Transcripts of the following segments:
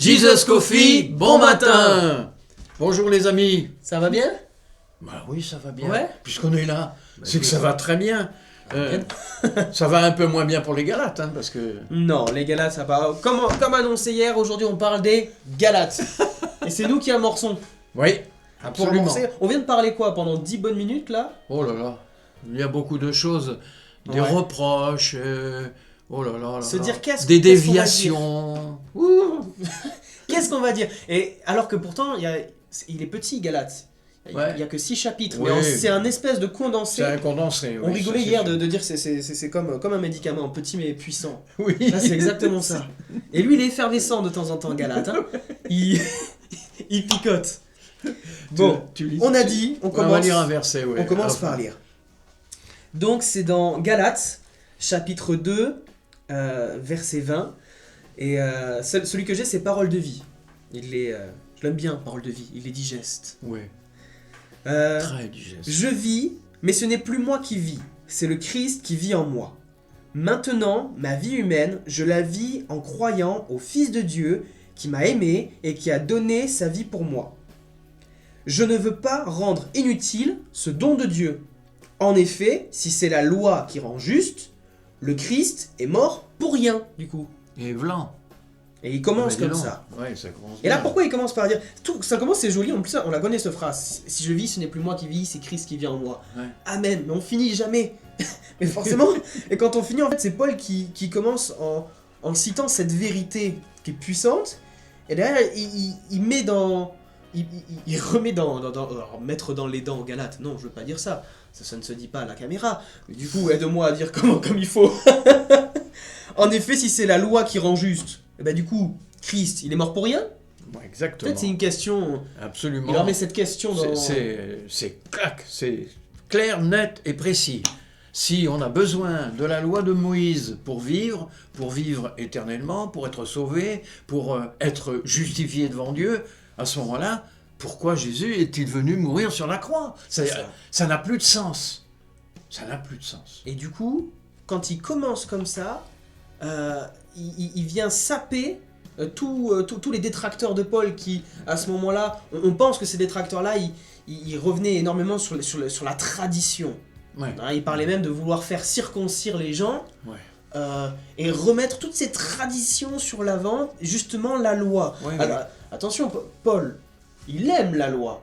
Jesus Coffee, bon matin. Bonjour les amis. Ça va bien? Bah oui, ça va bien. Ouais. Puisqu'on est là, c'est que oui. ça va très bien. Ça va un peu moins bien pour les Galates, hein, parce que... Non, les Galates, ça va. Comme annoncé hier, aujourd'hui on parle des Galates. Et c'est nous qui amorçons. Oui, Pour absolument. amorcer, on vient de parler quoi pendant 10 bonnes minutes là? Oh là là, il y a beaucoup de choses, des Ouais. reproches, oh là là là Se là. dire qu'est-ce des qu'on va dire. déviations. Ouh. Qu'est-ce qu'on va dire? Et alors que pourtant, il est petit, Galates. Il Ouais. n'y a que 6 chapitres, Oui. mais c'est un espèce de condensé. C'est un condensé. On oui, rigolait ça, c'est hier sûr. de dire que c'est comme un médicament, petit mais puissant. Oui. Là, c'est exactement ça. Et lui, il est effervescent de temps en temps, Galate. Hein. Il... il picote. Bon, Tu lis- on a dit, on Ouais, on va commence, lire un verset, oui. on commence Enfin, par lire. Donc, c'est dans Galates, chapitre 2, verset 20. Et celui que j'ai, c'est Parole de vie. Je l'aime bien, Parole de vie. Il est digeste. Oui, Euh, très digeste. Je vis, mais ce n'est plus moi qui vis, c'est le Christ qui vit en moi. Maintenant, ma vie humaine, je la vis en croyant au Fils de Dieu qui m'a aimé et qui a donné sa vie pour moi. Je ne veux pas rendre inutile ce don de Dieu. En effet, si c'est la loi qui rend juste, le Christ est mort pour rien, du coup. Et blanc. Et il commence comme ça. Ouais, ça commence Et là, bien. pourquoi il commence par dire... Ça commence, c'est joli, en plus, on la connaît, cette phrase. Si je vis, ce n'est plus moi qui vis, c'est Christ qui vit en moi. Ouais. Amen. Mais on finit jamais. Mais forcément, et quand on finit, en fait, c'est Paul qui commence en citant cette vérité qui est puissante. Et derrière, il met dans... Il remet alors, mettre dans les dents aux Galates. Non, je veux pas dire ça. Ça ne se dit pas à la caméra. Mais du coup, aide-moi à dire comme il faut. En effet, si c'est la loi qui rend juste, et ben du coup, Christ, il est mort pour rien? Ouais, exactement. Peut-être c'est une question. Absolument. Il remet cette question dans. C'est clac, c'est clair, net et précis. Si on a besoin de la loi de Moïse pour vivre éternellement, pour être sauvé, pour être justifié devant Dieu, à ce moment-là, pourquoi Jésus est-il venu mourir sur la croix? Ça n'a plus de sens. Ça n'a plus de sens. Et du coup, quand il commence comme ça, il vient saper tous les détracteurs de Paul qui, à ce moment-là, on pense que ces détracteurs-là, ils revenaient énormément sur la tradition. Ouais. Hein, il parlait même de vouloir faire circoncire les gens. Ouais. Et remettre toutes ces traditions sur l'avant, justement la loi. Ouais, Alors, attention, Paul, il aime la loi.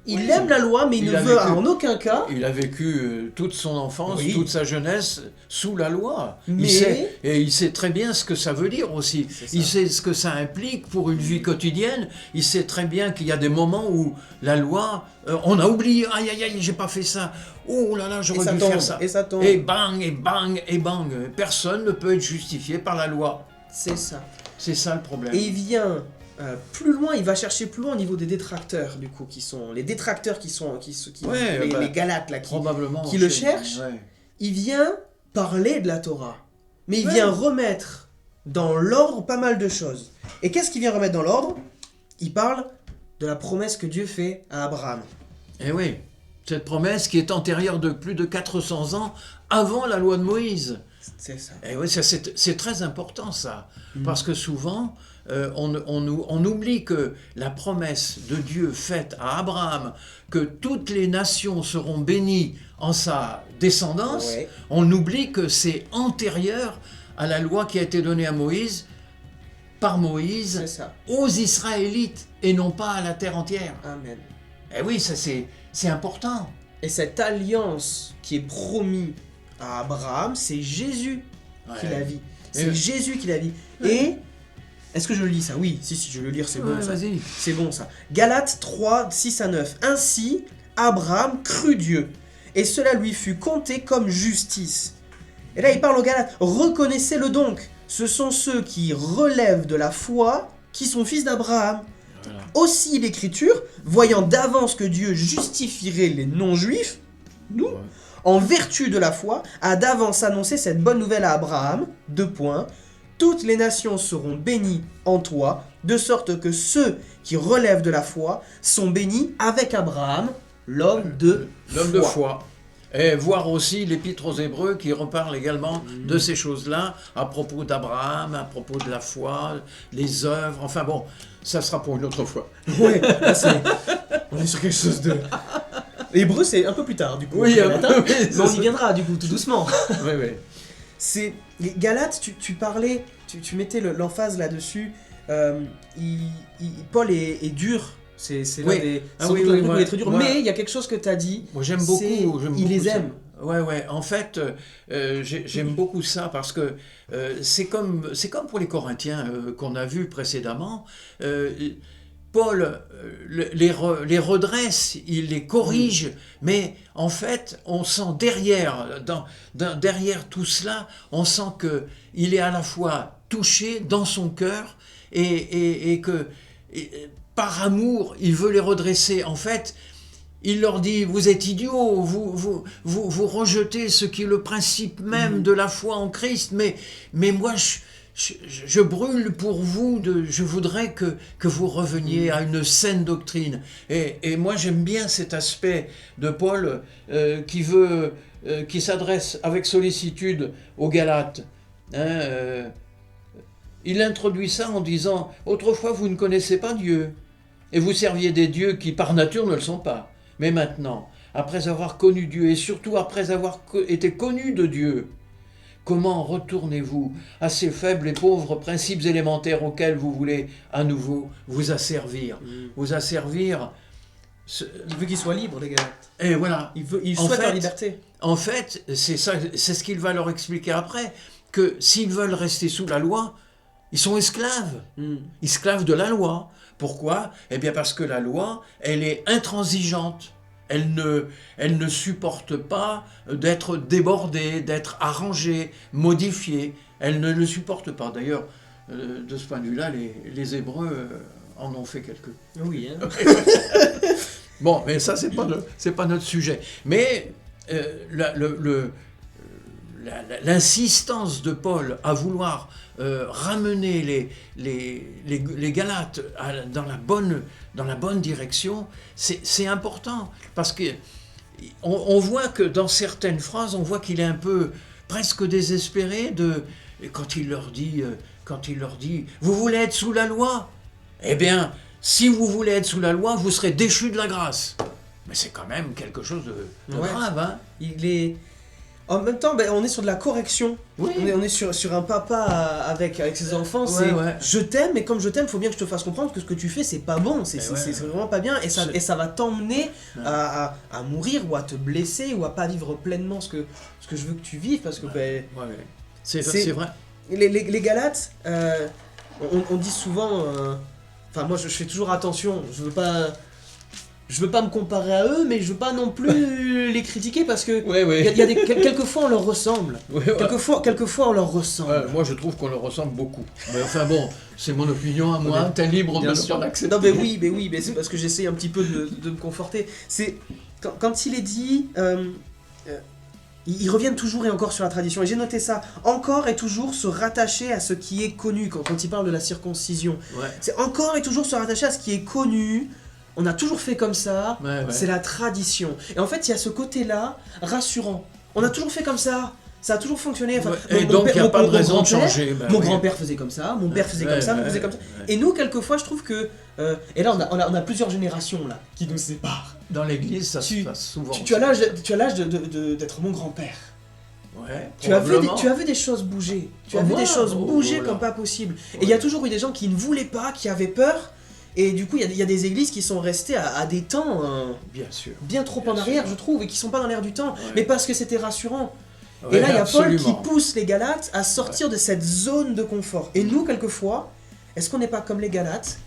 Il Oui, aime la loi, mais il il ne a veut vécu. en aucun cas. Il a vécu toute son enfance, Oui. toute sa jeunesse sous la loi. Mais- Il sait très bien ce que ça veut dire aussi. C'est ça. Il sait ce que ça implique pour une vie quotidienne. Il sait très bien qu'il y a des moments où la loi, on a oublié, aïe aïe aïe, j'ai pas fait ça. Oh là là, Et j'aurais ça dû tombe, faire ça. et ça tombe. Et bang, et bang, et bang. Personne ne peut être justifié par la loi. C'est ça. C'est ça le problème. Et il vient plus loin, il va chercher plus loin au niveau des détracteurs, du coup, qui sont les détracteurs Ouais, les Galates là, Probablement. qui le chez- cherchent. ouais. il vient parler de la Torah, mais il Ouais. vient remettre dans l'ordre pas mal de choses. Et qu'est-ce qu'il vient remettre dans l'ordre? Il parle de la promesse que Dieu fait à Abraham. Eh oui, cette promesse qui est antérieure de plus de 400 ans avant la loi de Moïse. C'est ça. Eh oui, c'est très important ça, parce que souvent on oublie que la promesse de Dieu faite à Abraham, que toutes les nations seront bénies en sa descendance, Ouais. on oublie que c'est antérieur à la loi qui a été donnée à Moïse, par Moïse, C'est ça. aux Israélites et non pas à la terre entière. Amen. Eh oui, ça c'est important. Et cette alliance qui est promise à Abraham, c'est Jésus qui Ouais. la vit. C'est Et- Jésus qui la vit. Ouais. Et est-ce que je le lis ça? Oui, si, je vais le lire, c'est bon Ouais, ça. vas-y. C'est bon ça. Galates 3, 6 à 9. Ainsi, Abraham crut Dieu, et cela lui fut compté comme justice. Et là, il parle aux Galates. Reconnaissez-le donc. Ce sont ceux qui relèvent de la foi qui sont fils d'Abraham. Voilà. Aussi l'Écriture, voyant d'avance que Dieu justifierait les non-juifs, nous, Ouais. en vertu de la foi, a d'avance annoncé cette bonne nouvelle à Abraham. 2 points. Toutes les nations seront bénies en toi, de sorte que ceux qui relèvent de la foi sont bénis avec Abraham, l'homme de L'homme de foi. Et voir aussi l'Épître aux Hébreux qui reparle également de ces choses-là, à propos d'Abraham, à propos de la foi, les œuvres, enfin bon, ça sera pour une autre fois. Ouais, là, on est sur quelque chose de... Hébreu, c'est un peu plus tard, du coup. Oui, mais on y viendra, du coup, tout doucement. Oui, oui. C'est... Les Galates, tu parlais, tu mettais l'emphase là-dessus. Paul est dur. C'est l'un des... oui, il est très dur. Mais il y a quelque chose que tu as dit. Moi, j'aime beaucoup. Il les aime. Ouais. En fait, j'aime beaucoup ça parce que c'est comme pour les Corinthiens qu'on a vus précédemment. Paul les redresse, il les corrige, mais en fait, on sent derrière tout cela, on sent qu'il est à la fois touché dans son cœur et que par amour, il veut les redresser. En fait, il leur dit, vous êtes idiots, vous rejetez ce qui est le principe même de la foi en Christ, mais moi, je brûle pour vous, je voudrais que vous reveniez à une saine doctrine. Et moi, j'aime bien cet aspect de Paul qui s'adresse avec sollicitude aux Galates. Il introduit ça en disant, autrefois, vous ne connaissez pas Dieu, et vous serviez des dieux qui, par nature, ne le sont pas. Mais maintenant, après avoir connu Dieu, et surtout après avoir été connu de Dieu, comment retournez-vous à ces faibles et pauvres principes élémentaires auxquels vous voulez à nouveau vous asservir Vous asservir... Il veut qu'ils soient libres, les Galates. Et voilà. Il souhaite leur liberté. En fait, c'est ce qu'il va leur expliquer après, que s'ils veulent rester sous la loi, ils sont esclaves. Esclaves de la loi. Pourquoi ? Eh bien parce que la loi, elle est intransigeante. Elle ne supporte pas d'être débordée, d'être arrangée, modifiée. Elle ne le supporte pas. D'ailleurs, de ce point de vue-là, les Hébreux en ont fait quelques. Oui. Hein. Bon, mais ça, c'est pas notre sujet. Mais l'insistance de Paul à vouloir ramener les Galates dans la bonne direction, c'est important, parce que on voit que dans certaines phrases, on voit qu'il est un peu presque désespéré quand il leur dit, vous voulez être sous la loi ? Eh bien, si vous voulez être sous la loi, vous serez déchus de la grâce. Mais c'est quand même quelque chose de grave, hein ? En même temps, on est sur de la correction. Oui. On est sur un papa avec ses enfants. Je t'aime, mais comme je t'aime, il faut bien que je te fasse comprendre que ce que tu fais, c'est pas bon. C'est vraiment pas bien. Et ça va t'emmener à mourir ou à te blesser ou à pas vivre pleinement ce que je veux que tu vives. Parce que c'est vrai. Les Galates, on dit souvent... Enfin, moi, je fais toujours attention. Je veux pas me comparer à eux, mais je veux pas non plus les critiquer parce que quelquefois on leur ressemble. Quelquefois on leur ressemble. Moi je trouve qu'on leur ressemble beaucoup. Mais enfin bon, c'est mon opinion à moi, t'es libre de l'accepter. Non mais oui, mais c'est parce que j'essaie un petit peu de me conforter. C'est quand il est dit, ils reviennent toujours et encore sur la tradition. Et j'ai noté ça, encore et toujours se rattacher à ce qui est connu quand il parle de la circoncision. C'est encore et toujours se rattacher à ce qui est connu. On a toujours fait comme ça, c'est la tradition. Et en fait, il y a ce côté-là rassurant. On a toujours fait comme ça a toujours fonctionné. Enfin, et donc, il n'y a pas de raison de changer. Mon grand-père faisait comme ça, mon père faisait comme ça, mon faisait comme ça. Et nous, quelquefois, je trouve que... et là, on a plusieurs générations là qui nous séparent. Dans l'église, ça se passe souvent. Tu as l'âge d'être mon grand-père. Ouais, tu as vu des choses bouger. Tu as vu des choses bouger comme pas possible. Et il y a toujours eu des gens qui ne voulaient pas, qui avaient peur. Et du coup, il y a des églises qui sont restées à des temps bien trop en arrière, je trouve, et qui sont pas dans l'air du temps, mais parce que c'était rassurant. Et là, il y a Paul qui pousse les Galates à sortir de cette zone de confort. Et nous, quelquefois, est-ce qu'on n'est pas comme les Galates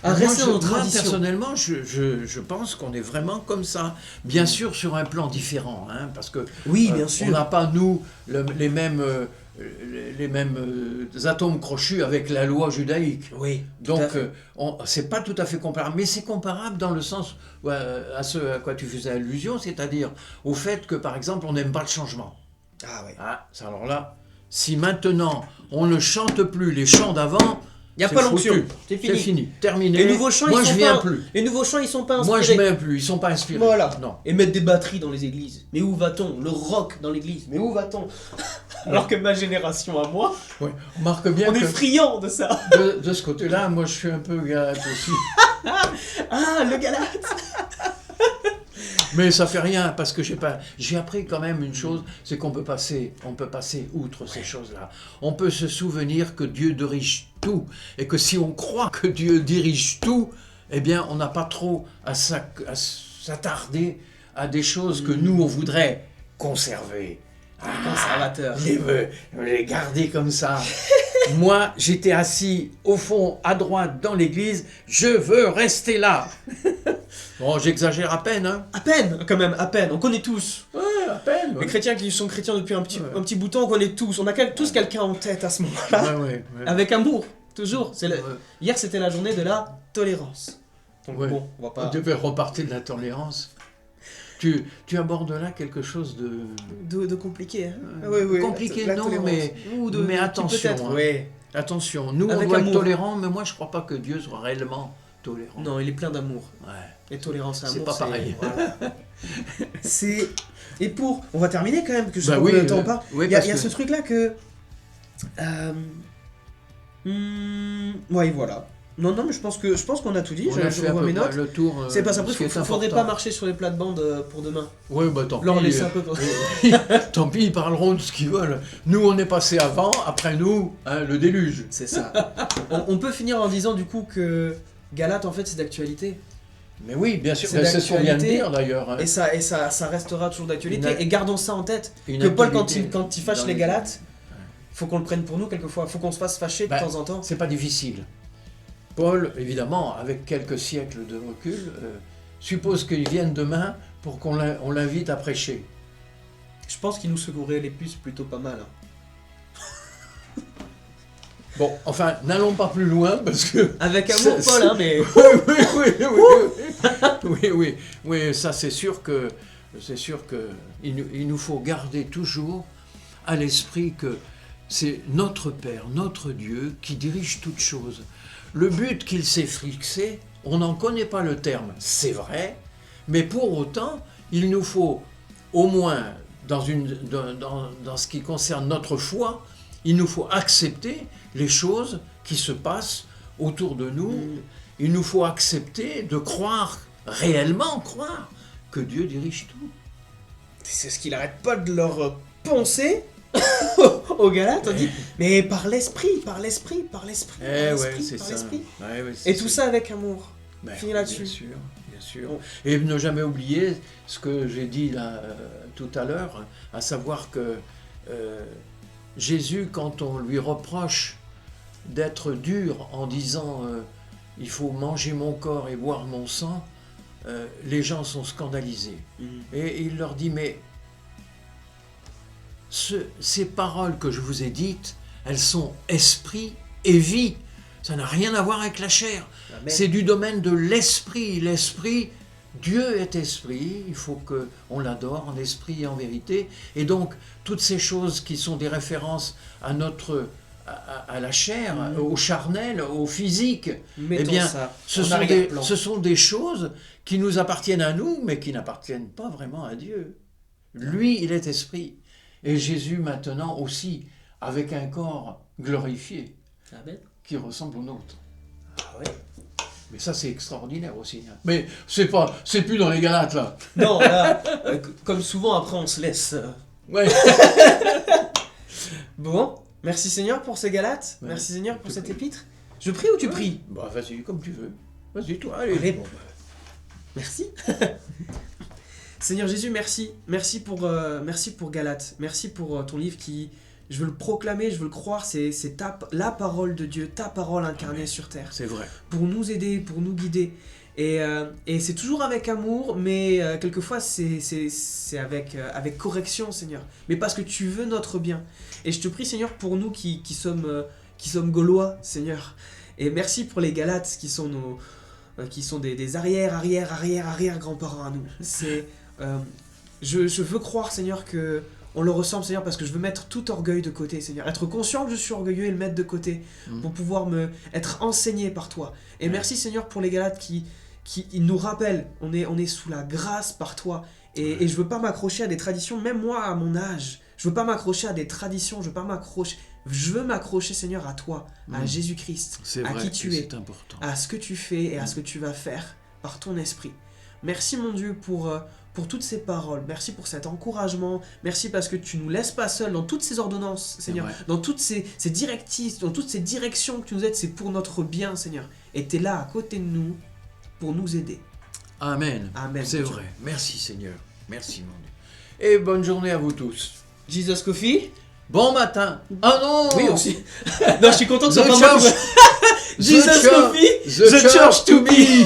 à rester dans nos traditions ? Personnellement, je pense qu'on est vraiment comme ça. Bien sûr, sur un plan différent, hein, parce que bien sûr. On n'a pas, nous, les mêmes atomes crochus avec la loi judaïque. Oui. Donc, c'est pas tout à fait comparable, mais c'est comparable dans le sens à ce à quoi tu faisais allusion, c'est-à-dire au fait que, par exemple, on n'aime pas le changement. Ah oui. Alors là, si maintenant on ne chante plus les chants d'avant, Il n'y a C'est pas l'onction. foutu. C'est C'est fini. fini, terminé. Les nouveaux chants, Moi, ils je sont viens pas... plus. Les nouveaux chants, ils sont pas inspirés. Moi, je viens plus. Ils sont pas inspirés. Voilà. Non. Et mettre des batteries dans les églises. Mais où va-t-on? Le rock dans l'église. Mais où va-t-on? Alors que ma génération à moi, Ouais. On marque bien on est que friands de ça. de ce côté-là, moi, je suis un peu galate aussi. Ah, le Galate. Mais ça fait rien parce que j'ai appris quand même une chose, c'est qu'on peut passer outre ces choses-là. On peut se souvenir que Dieu dirige tout et que si on croit que Dieu dirige tout, eh bien, on n'a pas trop à s'attarder à des choses que nous on voudrait conserver. Conservateur. Les garder comme ça. Moi, j'étais assis au fond, à droite, dans l'église. Je veux rester là. Bon, j'exagère à peine, hein. À peine, quand même, à peine. On connaît tous. Ouais, à peine. Les chrétiens qui sont chrétiens depuis un petit Ouais. bout de temps, on connaît tous. On a tous quelqu'un en tête à ce moment-là. Ouais. Avec amour, toujours. Ouais. Hier, c'était la journée de la tolérance. Donc Ouais. bon, on va On pas... devait repartir de la tolérance. Tu abordes là quelque chose de... De compliqué, hein. Ouais. Compliqué, la non, tolérance. mais qui attention, peut-être, hein. ouais. Attention, nous, Avec on doit amour. être tolérants, mais moi, je crois pas que Dieu soit réellement tolérant. Non, il est plein d'amour. Ouais. Et tolérance et C'est amour, pas pareil. Voilà. C'est... Et pour... On va terminer quand même, que je sais Bah pas oui, combien de temps on part. oui, Il y a, parce il y a que- ce truc-là que... Ouais, voilà. Non, mais je pense qu'on a tout dit. On a Je fait à revois peu mes près notes. le tour. C'est pas ça, ce qui est faudrait pas important. marcher sur les plates-bandes pour demain. Oui, bah tant Leur pis. laisser un peu pour... Tant pis, ils parleront de ce qu'ils veulent. Nous, on est passé avant, après nous, hein, le déluge. C'est ça. on peut finir en disant du coup que Galate, en fait, c'est d'actualité. Mais oui, bien sûr, C'est c'est ce qu'on vient de d'actualité. dire d'ailleurs. hein. Et ça restera toujours d'actualité. Une- Et gardons ça en tête. Une Que Paul, actualité quand il fâche dans les les- Galates, faut qu'on le prenne pour nous quelquefois. Faut qu'on se fasse fâcher de Bah, temps en temps. C'est pas difficile. Paul, évidemment, avec quelques siècles de recul, suppose qu'il vienne demain pour qu'on on l'invite à prêcher. Je pense qu'il nous secourait les puces plutôt pas mal. Hein. Bon, enfin, n'allons pas plus loin parce que... Avec amour, C'est- Paul, hein, mais... Oui, ça c'est sûr que il nous faut garder toujours à l'esprit que c'est notre Père, notre Dieu qui dirige toutes choses. Le but qu'il s'est fixé, on n'en connaît pas le terme, c'est vrai, mais pour autant, il nous faut au moins dans ce qui concerne notre foi, il nous faut accepter les choses qui se passent autour de nous. Il nous faut accepter de réellement croire que Dieu dirige tout. C'est ce qu'il arrête pas de leur poncer aux Galates. On dit, mais par l'esprit, par l'esprit, par l'esprit, par Eh l'esprit, ouais, c'est par ça. l'esprit. Ouais, c'est Et tout ça avec amour. Ben, Fini là-dessus. Bien sûr. Bon. Et ne jamais oublier ce que j'ai dit là, tout à l'heure, à savoir que Jésus, quand on lui reproche d'être dur en disant il faut manger mon corps et boire mon sang, les gens sont scandalisés. Et il leur dit, mais ces paroles que je vous ai dites, elles sont esprit et vie. Ça n'a rien à voir avec la chair. Amen. C'est du domaine de l'esprit. L'esprit, Dieu est esprit, il faut qu'on l'adore en esprit et en vérité. Et donc, toutes ces choses qui sont des références à à la chair, au charnel, au physique, Mettons eh bien, ça ce en sont, arrière-plan. ce sont des choses qui nous appartiennent à nous, mais qui n'appartiennent pas vraiment à Dieu. Lui, il est esprit. Et Jésus, maintenant aussi, avec un corps glorifié, Amen. qui ressemble au nôtre. Ah ouais. Mais ça, c'est extraordinaire aussi. hein. Mais c'est plus dans les Galates, là. Non, là, comme souvent, après, on se laisse. Ouais. Bon, merci Seigneur pour ces Galates. Ouais. Merci Seigneur pour Je cette prie. épître. Je prie ou tu pries? Bah, vas-y, comme tu veux. Vas-y, toi, allez. Allez. Bon, Merci. Seigneur Jésus, merci. Merci pour Galates. Merci pour ton livre qui, je veux le proclamer, je veux le croire, c'est la parole de Dieu, ta parole incarnée sur terre. c'est vrai. Pour nous aider, pour nous guider. Et c'est toujours avec amour, mais quelquefois c'est avec correction, Seigneur. Mais parce que tu veux notre bien. Et je te prie, Seigneur, pour nous qui sommes Gaulois, Seigneur. Et merci pour les Galates qui sont des arrière grands-parents à nous. Je veux croire, Seigneur, que on le ressemble, Seigneur, parce que je veux mettre tout orgueil de côté, Seigneur. Être conscient que je suis orgueilleux et le mettre de côté pour pouvoir être enseigné par toi. Et merci, Seigneur, pour les Galates qui nous rappellent, on est sous la grâce par toi. Et je veux pas m'accrocher à des traditions, même moi, à mon âge. Je veux pas m'accrocher à des traditions, je veux m'accrocher, Seigneur, à toi, à Jésus-Christ, à qui tu es, à ce que tu fais et à ce que tu vas faire par ton esprit. Merci, mon Dieu, pour toutes ces paroles. Merci pour cet encouragement. Merci parce que tu ne nous laisses pas seuls dans toutes ces ordonnances, Seigneur. Dans toutes ces directives, dans toutes ces directions que tu nous aides, c'est pour notre bien, Seigneur. Et tu es là, à côté de nous, pour nous aider. Amen. Amen. C'est vrai. Merci, Seigneur. Merci, mon Dieu. Et bonne journée à vous tous. Jesus Coffee. Bon matin. Ah non. Oui, aussi. Non, je suis content que ce soit The pas moi. church. Jesus Coffee. The church to be.